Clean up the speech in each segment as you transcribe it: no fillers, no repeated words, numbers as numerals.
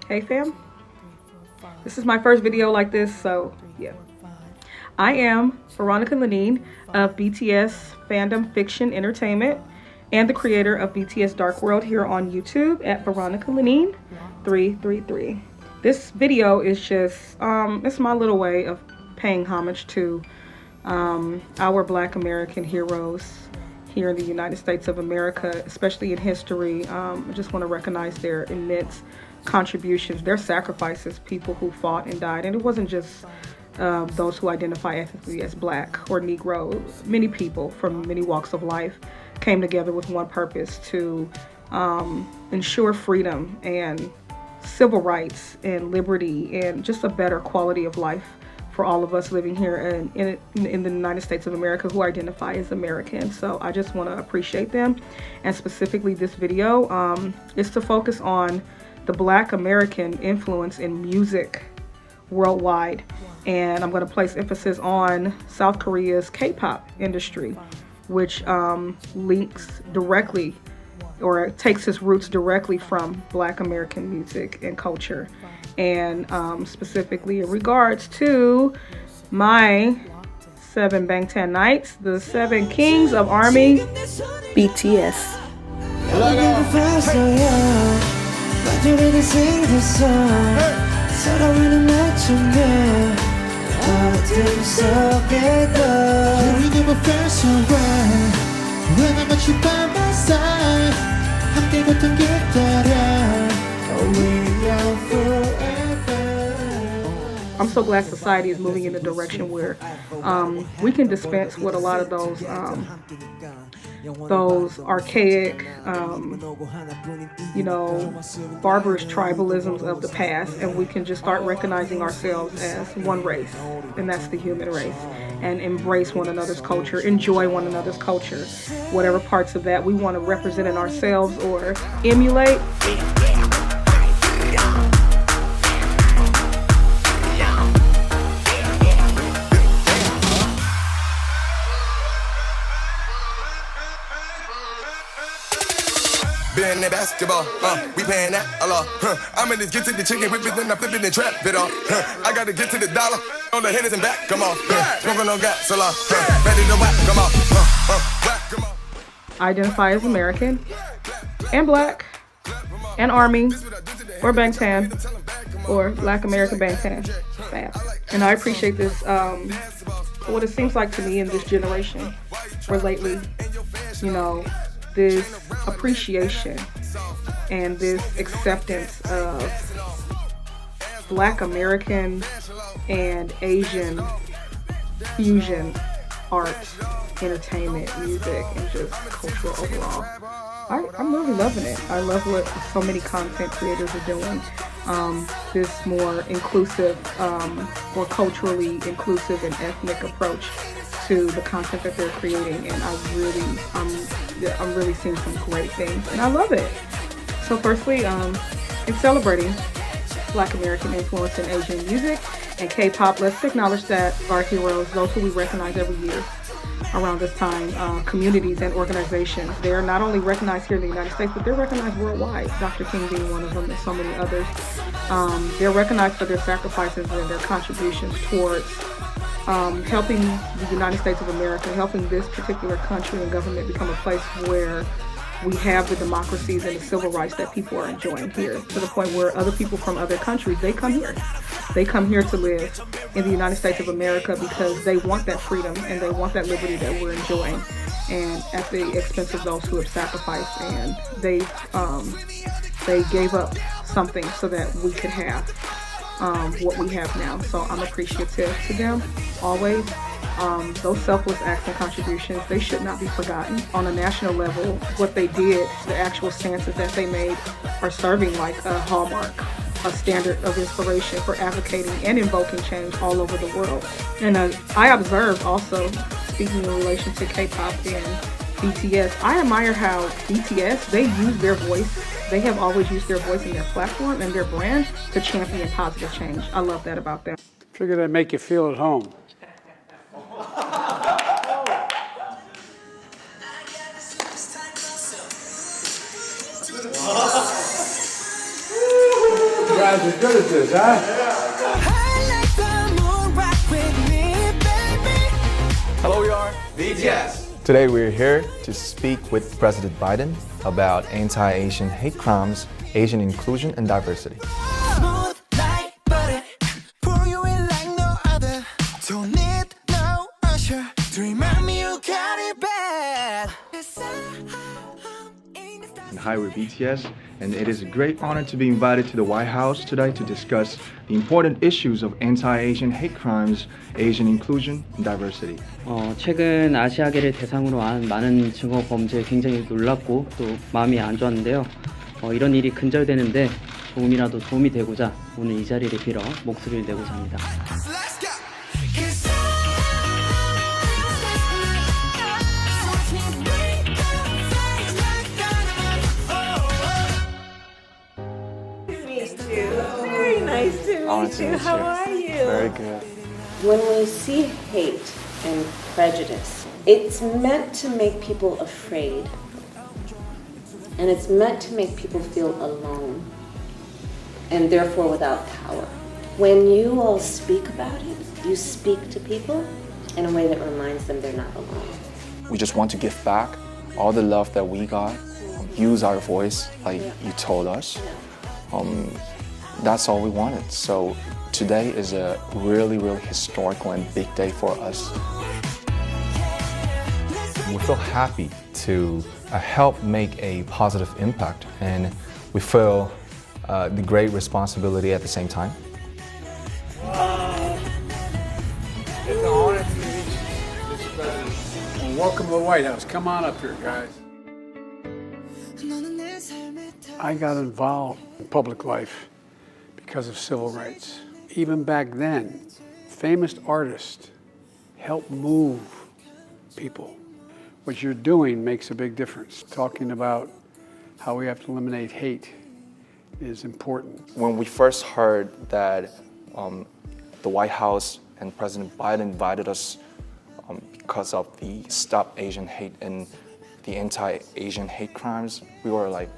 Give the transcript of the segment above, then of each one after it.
Hey fam, this is my first video like this, so yeah. I am Veronica Lenine of BTS Fandom Fiction Entertainment and the creator of BTS Dark World here on YouTube at Veronica Lenine 333. This video is just, it's my little way of paying homage to our Black American heroes here in the United States of America, especially in history. I just want to recognize their immense contributions, their sacrifices, people who fought and died. And it wasn't just those who identify ethnically as Black or Negro. Many people from many walks of life came together with one purpose to ensure freedom and civil rights and liberty and just a better quality of life for all of us living here in the United States of America who identify as American. So I just want to appreciate them, and specifically this video is to focus on the Black American influence in music worldwide, and I'm going to place emphasis on South Korea's K-pop industry, which links directly or takes its roots directly from Black American music and culture, and specifically in regards to my 7 Bangtan Knights, the 7 Kings of Army, BTS. I'm so glad society is moving in a direction where we can dispense with a lot of those archaic, barbarous tribalisms of the past, and we can just start recognizing ourselves as one race, and that's the human race, and embrace one another's culture, enjoy one another's culture, whatever parts of that we want to represent in ourselves or emulate. Been that basketball, we paying that a lot. I'm in this get to the chicken whip it, then I flip it and trap it off. I gotta get to the dollar on the hitters and back, come on. Smoking on gas a lot, ready to whack, come on. Whack, come on. Identify as American and Black and Army or Bangtan or Black American Bangtan. Fast. And I appreciate this, what it seems like to me in this generation or lately, this appreciation and this acceptance of Black American and Asian fusion art, entertainment, music, and just culture overall. I'm really loving it. I love what so many content creators are doing. This more inclusive, more culturally inclusive and ethnic approach to the content that they're creating, and I'm really seeing some great things, and I love it. So firstly, in celebrating Black American influence in Asian music and K-pop, let's acknowledge that our heroes, those who we recognize every year around this time, communities and organizations, they're not only recognized here in the United States, but they're recognized worldwide, Dr. King being one of them and so many others. They're recognized for their sacrifices and their contributions towards helping the United States of America, helping this particular country and government become a place where we have the democracies and the civil rights that people are enjoying here, to the point where other people from other countries, they come here. They come here to live in the United States of America because they want that freedom and they want that liberty that we're enjoying, and at the expense of those who have sacrificed, and they gave up something so that we could have what we have now. So I'm appreciative to them always. Those selfless acts and contributions, they should not be forgotten. On a national level, what they did, the actual stances that they made, are serving like a hallmark, a standard of inspiration for advocating and invoking change all over the world. And I observed also, speaking in relation to K-pop and BTS, I admire how BTS, they use their voice. They have always used their voice and their platform and their brand to champion positive change. I love that about them. Figured I'd make you feel at home. guys are good at this, huh? Hello, we are BTS. Today we're here to speak with President Biden about anti-Asian hate crimes, Asian inclusion, and diversity. Hi, we're BTS, and it is a great honor to be invited to the White House today to discuss the important issues of anti-Asian hate crimes, Asian inclusion, and diversity. 최근 아시아계를 대상으로 한 많은 증오 범죄에 굉장히 놀랍고 또 마음이 안 좋았는데요. 이런 일이 근절되는데 조금이라도 도움이 되고자 오늘 이 자리를 빌어 목소리를 내고자 합니다. Very nice to meet you. How are you? Very good. When we see hate and prejudice, it's meant to make people afraid. And it's meant to make people feel alone and therefore without power. When you all speak about it, you speak to people in a way that reminds them they're not alone. We just want to give back all the love that we got, use our voice like you told us. That's all we wanted. So today is a really, really historical and big day for us. We feel happy to help make a positive impact, and we feel the great responsibility at the same time. It's an honor to meet you, Mr. President. And welcome to the White House. Come on up here, guys. I got involved in public life because of civil rights. Even back then, famous artists help move people. What you're doing makes a big difference. Talking about how we have to eliminate hate is important. When we first heard that the White House and President Biden invited us because of the Stop Asian Hate and the anti-Asian hate crimes, we were like,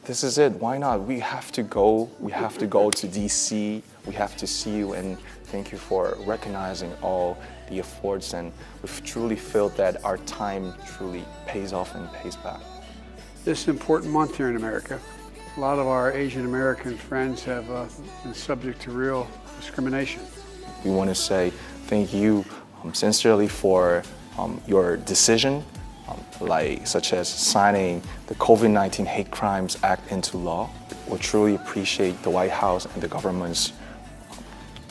this is it, why not? We have to go to DC, we have to see you, and thank you for recognizing all the efforts, and we truly feel that our time truly pays off and pays back. This is an important month here in America. A lot of our Asian American friends have been subject to real discrimination. We want to say thank you sincerely for your decision, such as signing the COVID-19 Hate Crimes Act into law. We truly appreciate the White House and the government's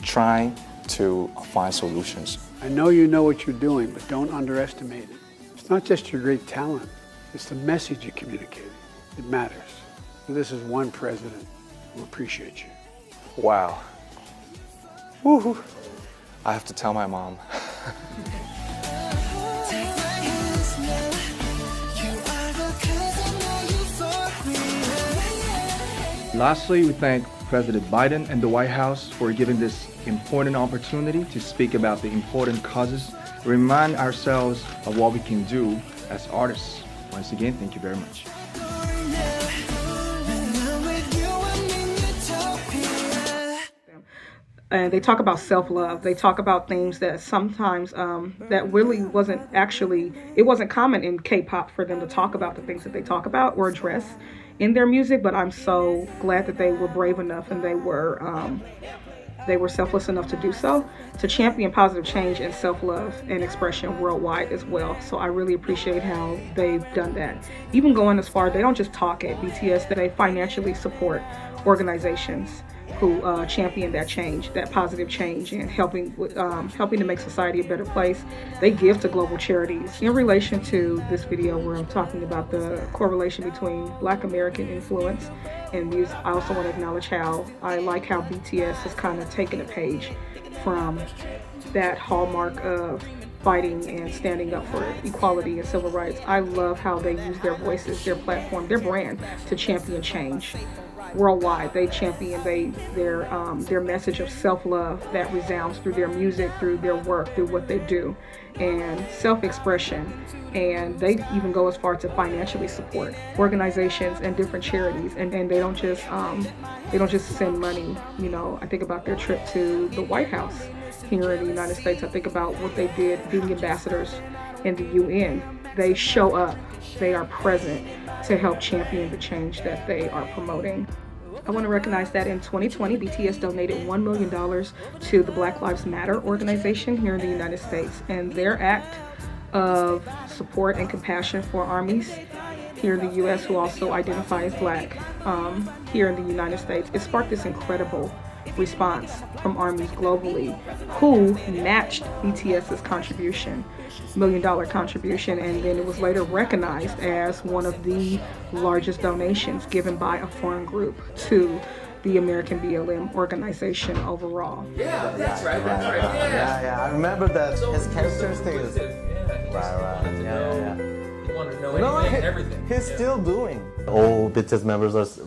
trying to find solutions. I know you know what you're doing, but don't underestimate it. It's not just your great talent, it's the message you communicate. It matters. This is one president who appreciates you. Wow. Woohoo. I have to tell my mom. Lastly, we thank President Biden and the White House for giving this important opportunity to speak about the important causes, remind ourselves of what we can do as artists. Once again, thank you very much. And they talk about self-love. They talk about things that sometimes that really wasn't actually, it wasn't common in K-pop for them to talk about the things that they talk about or address in their music. But I'm so glad that they were brave enough and they were selfless enough to do so, to champion positive change and self-love and expression worldwide as well. So I really appreciate how they've done that. Even going as far, they don't just talk at BTS, they financially support organizations who champion that change, that positive change, and helping to make society a better place. They give to global charities. In relation to this video where I'm talking about the correlation between Black American influence and music, I also want to acknowledge how I like how BTS has kind of taken a page from that hallmark of fighting and standing up for equality and civil rights. I love how they use their voices, their platform, their brand to champion change. worldwide. They champion their message of self-love that resounds through their music, through their work, through what they do, and self-expression. And they even go as far to financially support organizations and different charities. And they don't just send money. You know, I think about their trip to the White House here in the United States. I think about what they did being ambassadors in the UN. They show up, they are present to help champion the change that they are promoting. I want to recognize that in 2020, BTS donated $1 million to the Black Lives Matter organization here in the United States. And their act of support and compassion for armies here in the U.S. who also identify as Black here in the United States, it sparked this incredible response from armies globally who matched BTS's contribution, $1 million contribution, and then it was later recognized as one of the largest donations given by a foreign group to the American BLM organization overall. Yeah, that's right. Yeah, I remember that his characteristic is right. Yeah. You want to know anything and everything. He's still doing. All BTS members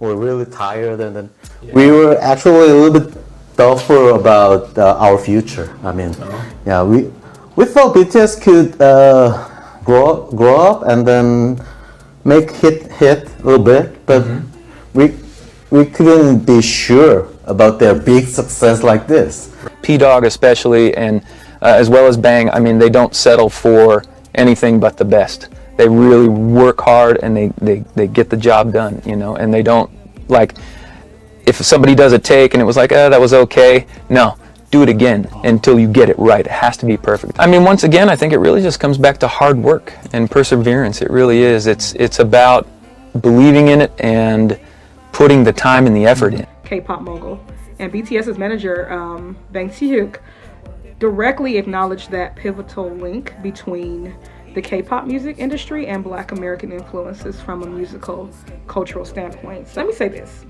were really tired, and then we were actually a little bit doubtful about our future. I mean, we thought BTS could grow up and then make hit a little bit, but we couldn't be sure about their big success like this. P-Dog especially, and as well as Bang, I mean, they don't settle for anything but the best. They really work hard and they get the job done, you know, and they don't, like, if somebody does a take and it was like, that was okay, no, do it again until you get it right. It has to be perfect. I mean, once again, I think it really just comes back to hard work and perseverance. It really is. It's about believing in it and putting the time and the effort in. K-pop mogul. And BTS's manager, Bangtan, directly acknowledged that pivotal link between the K-pop music industry and Black American influences from a musical, cultural standpoint. So let me say this.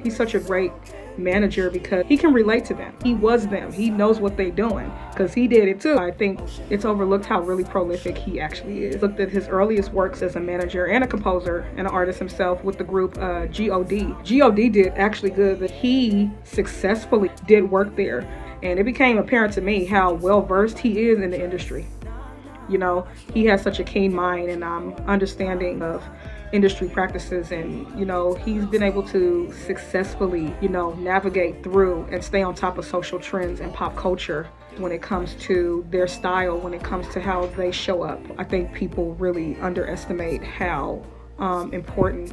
He's such a great manager because he can relate to them. He was them. He knows what they're doing because he did it too. I think it's overlooked how really prolific he actually is. Looked at his earliest works as a manager and a composer and an artist himself with the group G.O.D. G.O.D. did actually good. That he successfully did work there. And it became apparent to me how well versed he is in the industry. You know, he has such a keen mind and understanding of industry practices, and you know, he's been able to successfully, you know, navigate through and stay on top of social trends and pop culture when it comes to their style, when it comes to how they show up. I think people really underestimate how important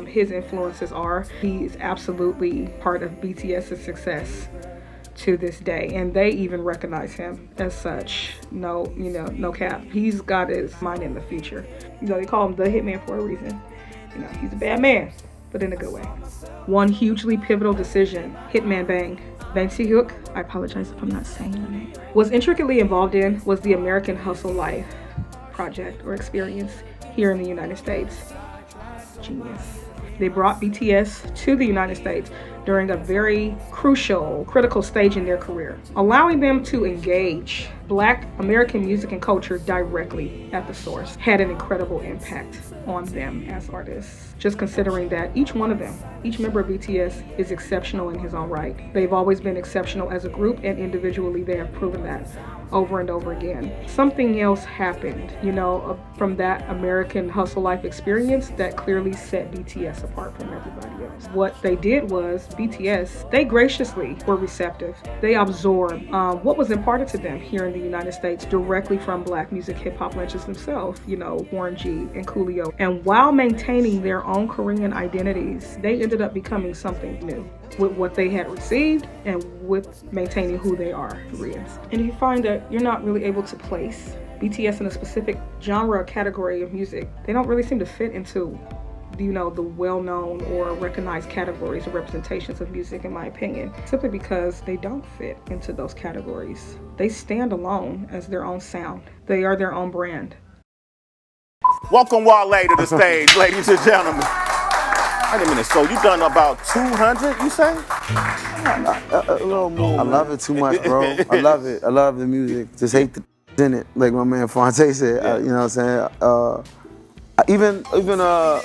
his influences are. He is absolutely part of BTS's success to this day, and they even recognize him as such. No cap. He's got his mind in the future. You know, they call him the hitman for a reason. You know, he's a bad man, but in a good way. One hugely pivotal decision, Hitman Bang Si-hyuk, I apologize if I'm not saying the name right, was intricately involved in was the American Hustle Life project or experience here in the United States. Genius. They brought BTS to the United States during a very crucial, critical stage in their career, allowing them to engage Black American music and culture directly at the source had an incredible impact on them as artists. Just considering that each one of them, each member of BTS is exceptional in his own right. They've always been exceptional as a group, and individually they have proven that over and over again. Something else happened, you know, from that American Hustle Life experience that clearly set BTS apart from everybody else. What they did was, BTS, they graciously were receptive. They absorbed what was imparted to them here in the United States directly from Black music hip hop legends themselves, you know, Warren G and Coolio. And while maintaining their own Korean identities, they ended up becoming something new with what they had received and with maintaining who they are, Koreans. And you find that you're not really able to place BTS in a specific genre or category of music. They don't really seem to fit into, you know, the well-known or recognized categories or representations of music, in my opinion, simply because they don't fit into those categories. They stand alone as their own sound. They are their own brand. Welcome Wale to the stage, ladies and gentlemen. Wait a minute, so you done about 200, you say? A little more. I love it too much, bro. I love it. I love the music. Just hate the in it, like my man Fonte said. You know what I'm saying? Even BTS,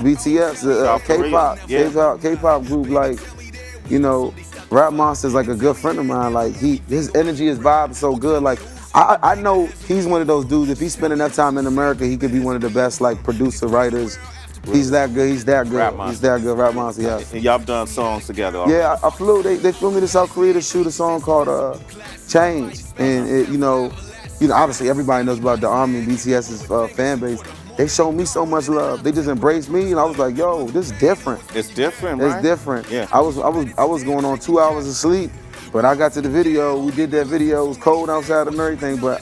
BTS, South Korea, K-pop, yeah. K-pop group, like, you know, Rap Monster's like a good friend of mine. Like his energy, his vibe is so good. Like I know he's one of those dudes. If he's spending that time in America, he could be one of the best like producer writers. He's that good. He's that good. Rap Monster. He's that good. Rap Monster, yeah. And y'all done songs together already. Yeah, I flew. They flew me to South Korea to shoot a song called "Change," and you know, obviously everybody knows about the Army and BTS's fan base. They showed me so much love. They just embraced me, and I was like, "Yo, this is different. It's different, right? It's different." Yeah. I was going on 2 hours of sleep, but I got to the video. We did that video. It was cold outside and everything, but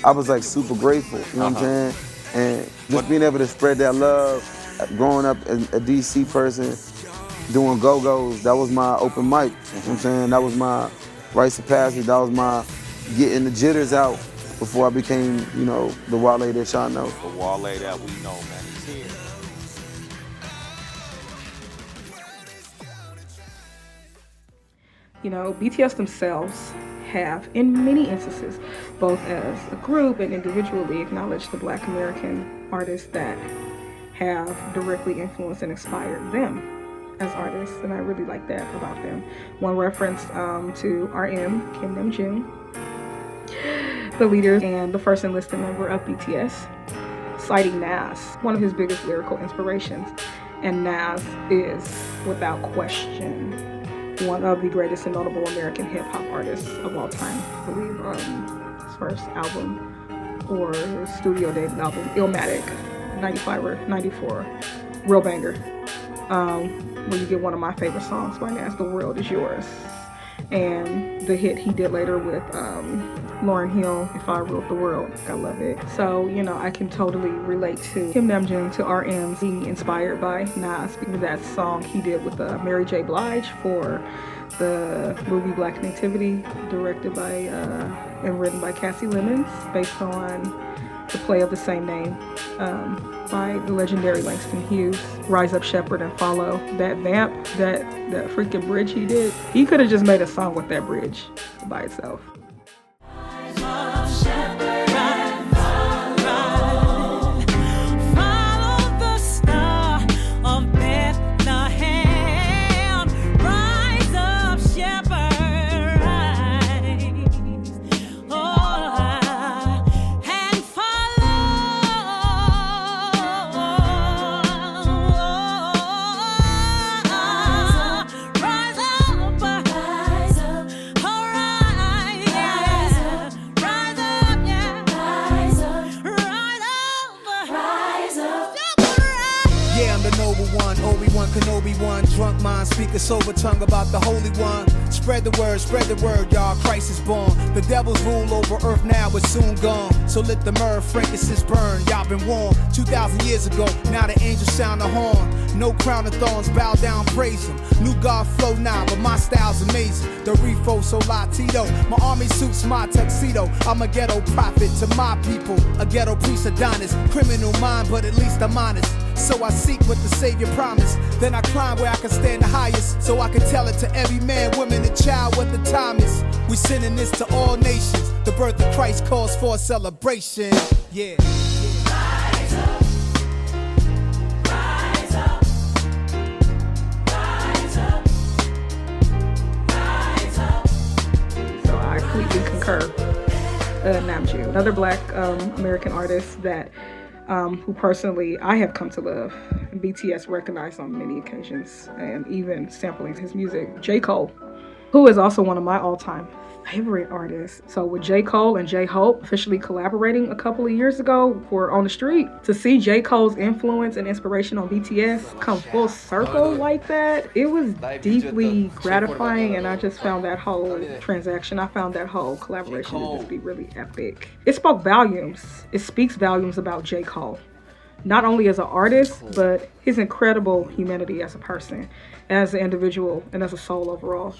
I was like super grateful. You know what I'm saying? And just being able to spread that love. Growing up as a DC person, doing go-go's, that was my open mic. You know what I'm saying? That was my rites of passage. That was my getting the jitters out before I became, the Wale that y'all know. The Wale that we know, man. He's here. BTS themselves have, in many instances, both as a group and individually, acknowledged the Black American artists that have directly influenced and inspired them as artists, and I really like that about them. One reference to RM, Kim Namjoon, the leader and the first enlisted member of BTS, citing Nas, one of his biggest lyrical inspirations. And Nas is, without question, one of the greatest and notable American hip-hop artists of all time. I believe his first album, or his studio debut album, Illmatic, 95 or 94, real banger. Where you get one of my favorite songs by Nas, The World Is Yours. And the hit he did later with Lauryn Hill, If I Ruled the World. I love it. So, I can totally relate to Kim Namjoon, to RM, being inspired by Nas, because that song he did with Mary J. Blige for the movie Black Nativity, directed by and written by Cassie Lemons, based on the play of the same name by the legendary Langston Hughes. Rise Up Shepherd and Follow. That vamp, that freaking bridge he did. He could have just made a song with that bridge by itself. Drunk mind, speak a sober tongue about the Holy One. Spread the word, y'all. Christ is born. The devil's rule over earth now is soon gone. So let the myrrh, frankincense burn. Y'all been warned 2,000 years ago. Now the angels sound the horn. No crown of thorns, bow down, praise him. New God flow now, but my style's amazing. The refo so latito. My army suits my tuxedo. I'm a ghetto prophet to my people. A ghetto priest Adonis. Criminal mind, but at least I'm honest. So I seek what the Savior promised. Then I climb where I can stand the highest. So I can tell it to every man, woman, and child what the time is. We sending this to all nations. The birth of Christ calls for a celebration. Yeah. Rise up. Rise up. Rise up. Rise up. So I completely concur. Namjoon, another Black American artist that who personally I have come to love, and BTS recognized on many occasions, and even sampling his music. J. Cole, who is also one of my all-time favorite artists. So with J. Cole and J-Hope officially collaborating a couple of years ago for On the Street, to see J. Cole's influence and inspiration on BTS come full circle like that, it was deeply gratifying, and I just found that whole transaction, I found that whole collaboration to just be really epic. It spoke volumes. It speaks volumes about J. Cole. Not only as an artist, but his incredible humanity as a person, as an individual, and as a soul overall.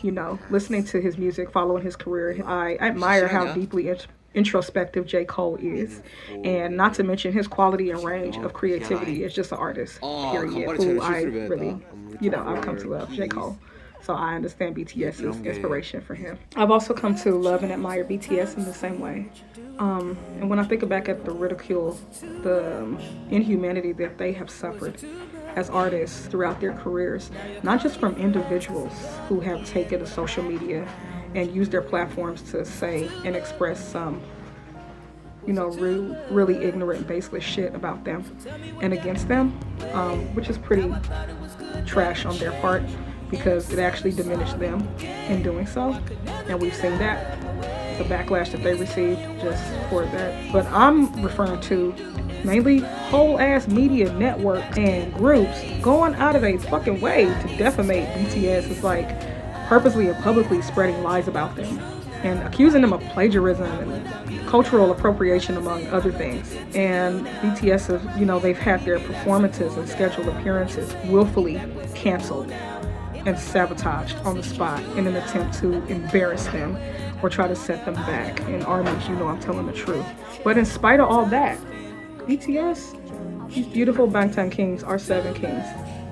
Listening to his music, following his career, I admire how deeply introspective J. Cole is, and not to mention his quality and range of creativity as just an artist, period, who I really, I've come to love, J. Cole. So I understand BTS's inspiration for him. I've also come to love and admire BTS in the same way. And when I think back at the ridicule, the inhumanity that they have suffered as artists throughout their careers, not just from individuals who have taken to social media and used their platforms to say and express some, really ignorant and baseless shit about them and against them, which is pretty trash on their part because it actually diminished them in doing so. And we've seen that, the backlash that they received just for that. But I'm referring to mainly whole ass media network and groups going out of their fucking way to defamate BTS. It's like purposely and publicly spreading lies about them and accusing them of plagiarism and cultural appropriation, among other things. And BTS have, they've had their performances and scheduled appearances willfully canceled and sabotaged on the spot in an attempt to embarrass them or try to set them back. And ARMYs, I'm telling the truth. But in spite of all that, BTS, these beautiful Bangtan kings, our 7 kings,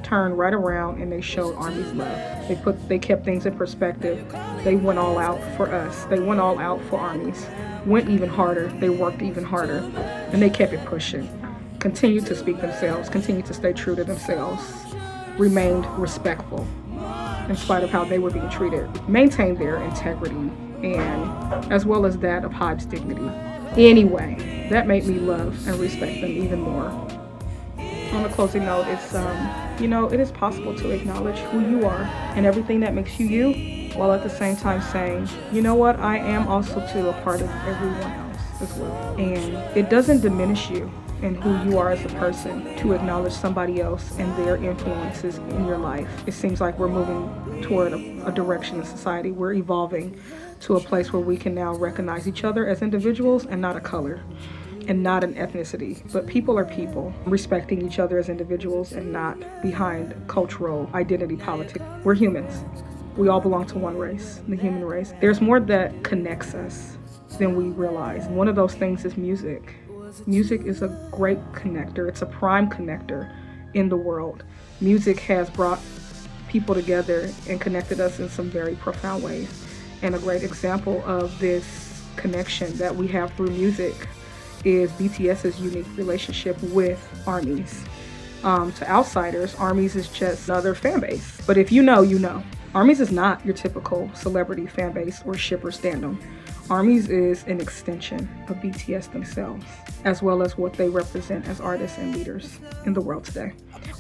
turned right around and they showed ARMYs love. They kept things in perspective. They went all out for us. They went all out for ARMYs. Went even harder. They worked even harder. And they kept it pushing. Continued to speak themselves. Continued to stay true to themselves. Remained respectful in spite of how they were being treated. Maintained their integrity and as well as that of Hybe's dignity. Anyway, that made me love and respect them even more. On a closing note, it's it is possible to acknowledge who you are and everything that makes you you, while at the same time saying, you know what, I am also too a part of everyone else as well. And it doesn't diminish you and who you are as a person to acknowledge somebody else and their influences in your life. It seems like we're moving toward a direction in society. We're evolving to a place where we can now recognize each other as individuals and not a color and not an ethnicity, but people are people, respecting each other as individuals and not behind cultural identity politics. We're humans. We all belong to one race, the human race. There's more that connects us than we realize. One of those things is music. Music is a great connector. It's a prime connector in the world. Music has brought people together and connected us in some very profound ways. And a great example of this connection that we have through music is BTS's unique relationship with ARMYs. To outsiders, ARMYs is just another fan base. But if you know, you know. ARMYs is not your typical celebrity fan base or shipper stand-em. ARMYs is an extension of BTS themselves, as well as what they represent as artists and leaders in the world today.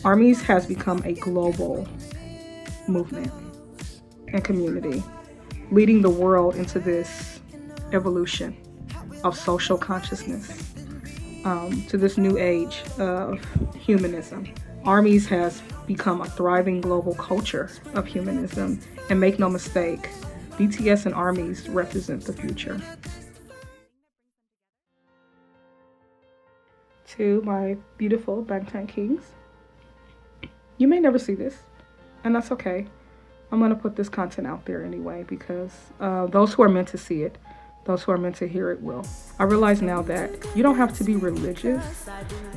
ARMYs has become a global movement and community, leading the world into this evolution of social consciousness, to this new age of humanism. ARMYs has become a thriving global culture of humanism, and make no mistake, BTS and ARMYs represent the future. To my beautiful Bangtan Kings, you may never see this, and that's okay. I'm gonna put this content out there anyway because those who are meant to see it, those who are meant to hear it will. I realize now that you don't have to be religious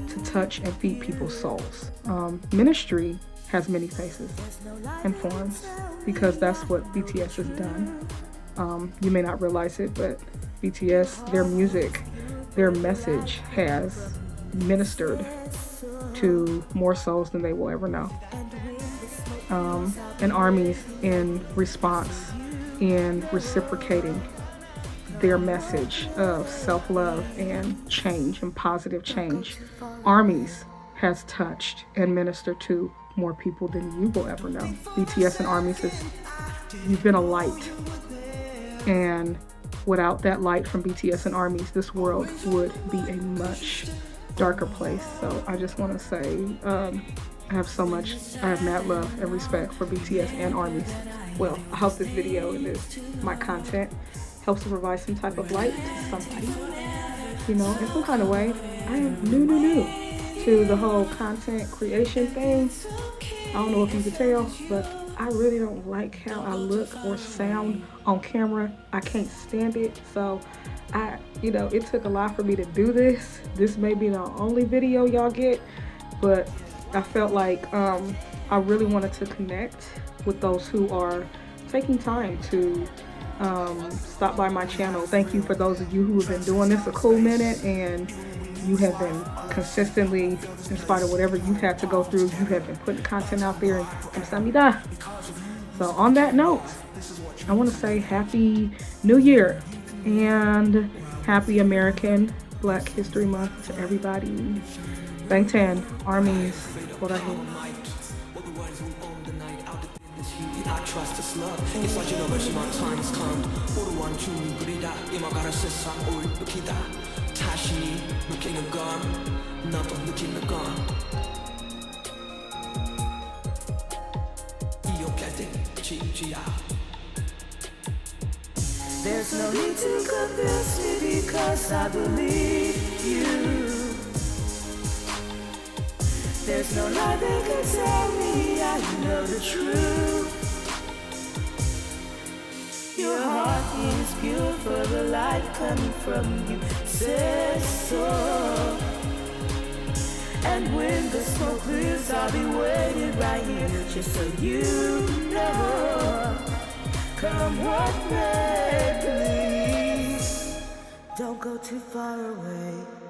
to touch and feed people's souls. Ministry has many faces and forms because that's what BTS has done. You may not realize it, but BTS, their music, their message has ministered to more souls than they will ever know. And ARMYs, in response, in reciprocating their message of self-love and change and positive change, ARMYs has touched and ministered to more people than you will ever know. BTS and ARMYs you've been a light, and without that light from BTS and ARMYs, this world would be a much darker place. So I just want to say I have mad love and respect for BTS and ARMYs. Well, I hope this video and my content helps to provide some type of light to somebody. In some kind of way. I am new to the whole content creation thing. I don't know if you can tell, but I really don't like how I look or sound on camera. I can't stand it. So it took a lot for me to do this. This may be the only video y'all get, but I felt like I really wanted to connect with those who are taking time to stop by my channel. Thank you for those of you who have been doing this a cool minute, and you have been consistently, in spite of whatever you've had to go through, you have been putting content out there, and 감사합니다. So on that note, I want to say Happy New Year and Happy American Black History Month to everybody. Bangtan, armies, Korahi. I trust this love. It's like generation, my time has come. 오로한 중그리다 이마가라 세상 올쁘기다. 다시 느끼는 건 나도 느끼는 건 이어갈 지지야. There's no need to convince me because I believe you. There's no lie that can tell me I know the truth. Your heart is pure for the light coming from you says so. And when the smoke clears, I'll be waiting right here just so you know. Come what may, please don't go too far away.